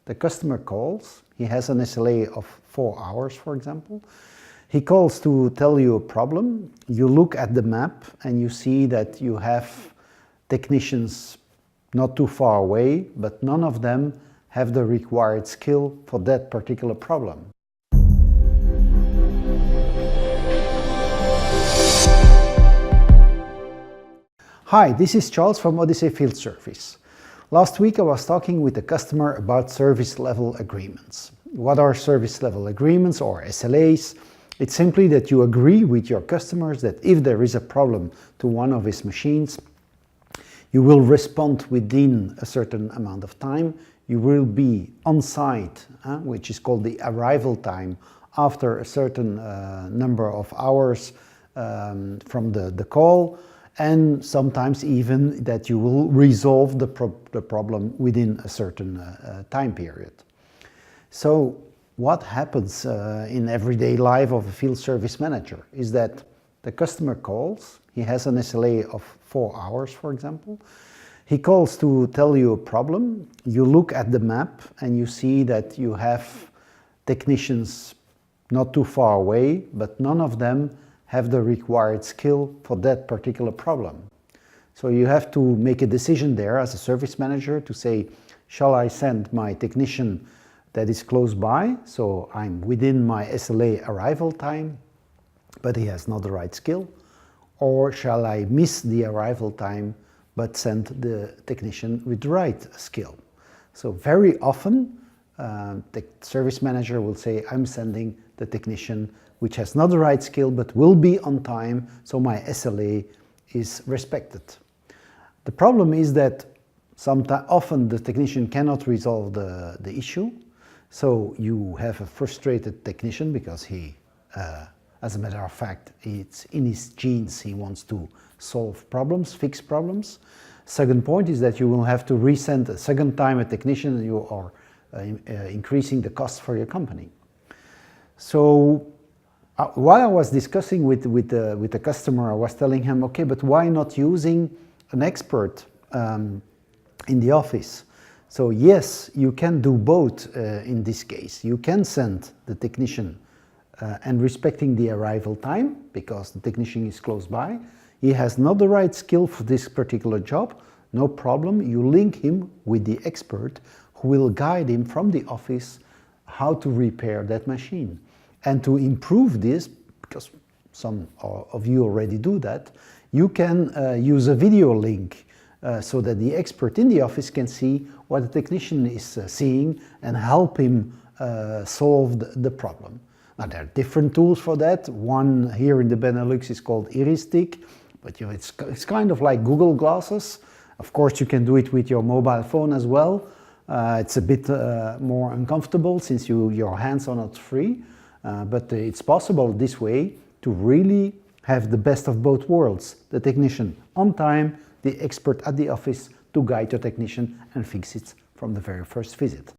The customer calls, he has an SLA of 4 hours, for example. He calls to tell you a problem. You look at the map and you see that you have technicians not too far away, but none of them have the required skill for that particular problem. Hi, this is Charles from Odyssey Field Service. Last week I was talking with a customer about service level agreements. What are service level agreements, or SLAs? It's simply that you agree with your customers that if there is a problem to one of his machines, you will respond within a certain amount of time. You will be on site, which is called the arrival time, after a certain number of hours from the call, and sometimes even that you will resolve the problem within a certain time period. So what happens in everyday life of a field service manager is that the customer calls, he has an SLA of 4 hours, for example. He calls to tell you a problem. You look at the map and you see that you have technicians not too far away, but none of them have the required skill for that particular problem. So you have to make a decision there as a service manager to say, shall I send my technician that is close by, so I'm within my SLA arrival time, but he has not the right skill, or shall I miss the arrival time but send the technician with the right skill? So very often the service manager will say, I'm sending the technician which has not the right skill but will be on time, so my SLA is respected. The problem is that often the technician cannot resolve the issue, so you have a frustrated technician because he, as a matter of fact, it's in his genes, he wants to solve problems, fix problems. Second point is that you will have to resend a second time a technician, and you are increasing the cost for your company. So while I was discussing with the customer, I was telling him, okay, but why not using an expert in the office? So yes, you can do both in this case. You can send the technician and respecting the arrival time, because the technician is close by. He has not the right skill for this particular job, no problem. You link him with the expert who will guide him from the office how to repair that machine. And to improve this, because some of you already do that, you can use a video link so that the expert in the office can see what the technician is seeing and help him solve the problem. Now there are different tools for that. One here in the Benelux is called Iristick, but it's kind of like Google Glasses. Of course you can do it with your mobile phone as well. It's a bit more uncomfortable since your hands are not free. But it's possible this way to really have the best of both worlds. The technician on time, the expert at the office to guide your technician and fix it from the very first visit.